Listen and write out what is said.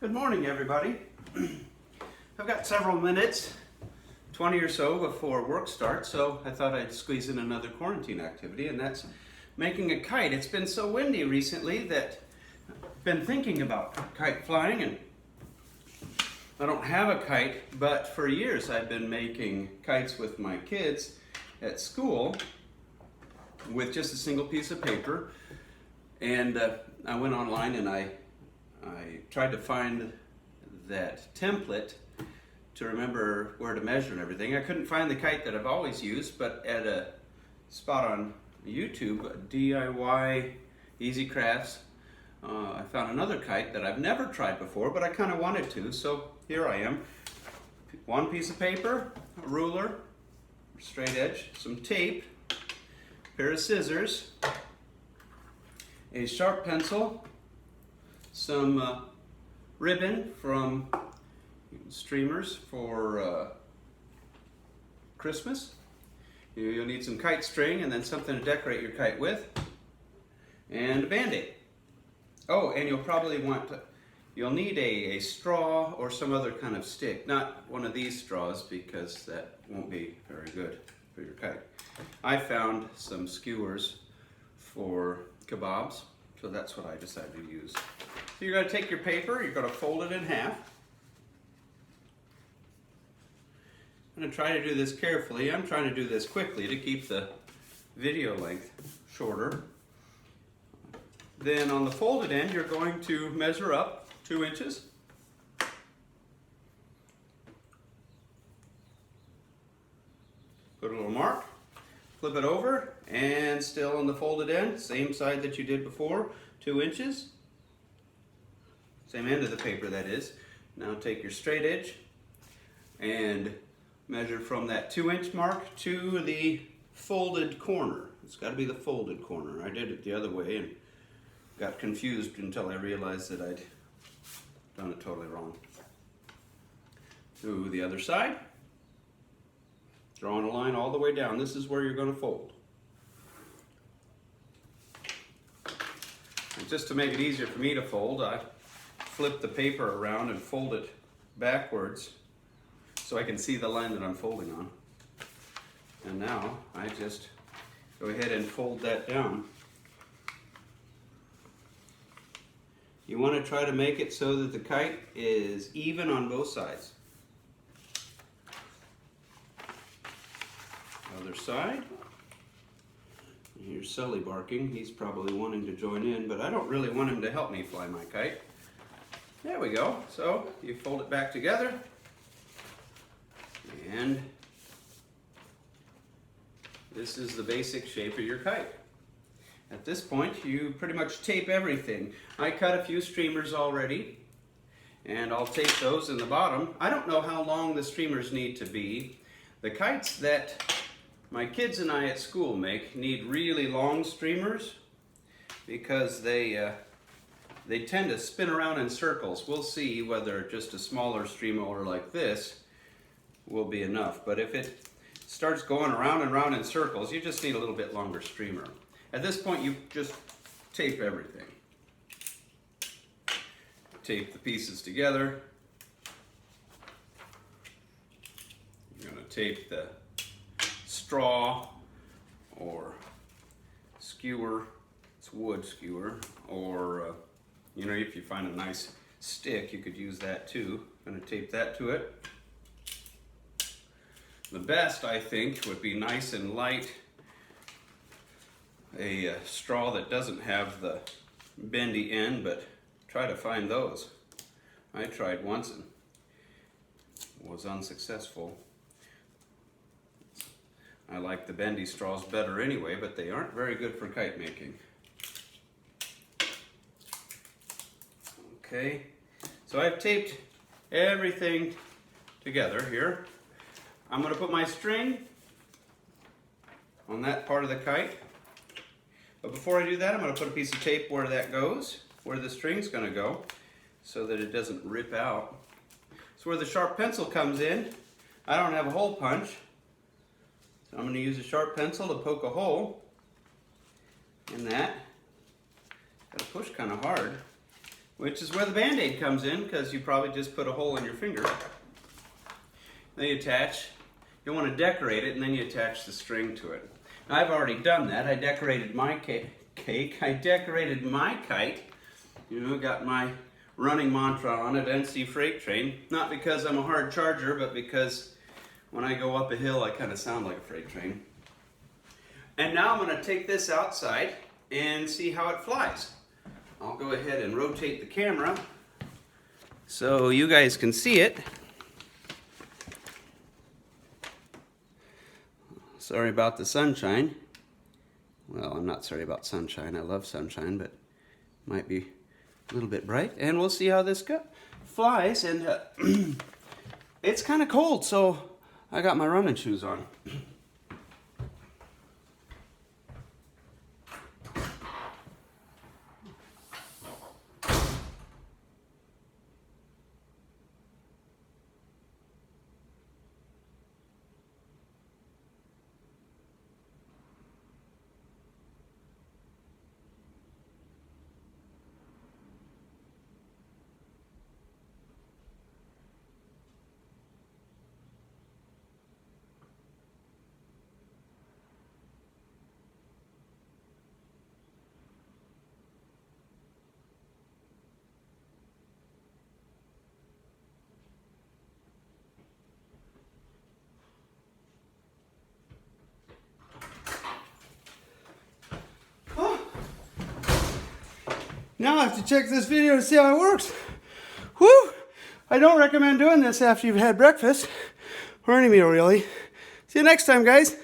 Good morning, everybody. I've got several minutes, 20 or so before work starts, so I thought I'd squeeze in another quarantine activity, and that's making a kite. It's been so windy recently that I've been thinking about kite flying, and I don't have a kite, but for years I've been making kites with my kids at school with just a single piece of paper, and I went online and I tried to find that template to remember where to measure and everything. I couldn't find the kite that I've always used, but at a spot on YouTube, DIY Easy Crafts, I found another kite that I've never tried before, but I kind of wanted to, so here I am. One piece of paper, a ruler, straight edge, some tape, a pair of scissors, a sharp pencil, some ribbon from streamers for Christmas. You'll need some kite string and then something to decorate your kite with, and a Band-Aid. Oh, and you'll need a straw or some other kind of stick, not one of these straws because that won't be very good for your kite. I found some skewers for kebabs, so that's what I decided to use. So you're going to take your paper, you're going to fold it in half. I'm going to try to do this carefully. I'm trying to do this quickly to keep the video length shorter. Then on the folded end, you're going to measure up 2 inches. Put a little mark, flip it over, and still on the folded end, same side that you did before, 2 inches. Same end of the paper, that is. Now take your straight edge and measure from that 2-inch mark to the folded corner. It's got to be the folded corner. I did it the other way and got confused until I realized that I'd done it totally wrong. To the other side, drawing a line all the way down. This is where you're going to fold. And just to make it easier for me to fold, I flip the paper around and fold it backwards so I can see the line that I'm folding on. And now I just go ahead and fold that down. You want to try to make it so that the kite is even on both sides. Other side. Here's Sully barking. He's probably wanting to join in, but I don't really want him to help me fly my kite. There we go. So you fold it back together, and this is the basic shape of your kite. At this point, you pretty much tape everything. I cut a few streamers already, and I'll tape those in the bottom. I don't know how long the streamers need to be. The kites that my kids and I at school make need really long streamers because they tend to spin around in circles. We'll see whether just a smaller streamer like this will be enough. But if it starts going around and around in circles, you just need a little bit longer streamer. At this point, you just tape everything. Tape the pieces together. You're going to tape the straw or skewer, it's wood skewer, or if you find a nice stick, you could use that too. I'm going to tape that to it. The best, I think, would be nice and light, a straw that doesn't have the bendy end, but try to find those. I tried once and was unsuccessful. I like the bendy straws better anyway, but they aren't very good for kite making. Okay, so I've taped everything together here. I'm going to put my string on that part of the kite. But before I do that, I'm going to put a piece of tape where that goes, where the string's going to go, so that it doesn't rip out. So where the sharp pencil comes in, I don't have a hole punch. So I'm going to use a sharp pencil to poke a hole in that. Got to push kind of hard which is where the Band-Aid comes in, because you probably just put a hole in your finger. Then you attach, you want to decorate it, and then you attach the string to it. Now, I've already done that. I decorated my cake. I decorated my kite. You know, got my running mantra on it, NC Freight Train. Not because I'm a hard charger, but because when I go up a hill, I kind of sound like a freight train. And now I'm going to take this outside and see how it flies. I'll go ahead and rotate the camera so you guys can see it. Sorry about the sunshine. Well, I'm not sorry about sunshine. I love sunshine, but it might be a little bit bright. And we'll see how this flies. And it's kind of cold, so I got my running shoes on. Now I have to check this video to see how it works. Whew! I don't recommend doing this after you've had breakfast, or any meal really. See you next time, guys.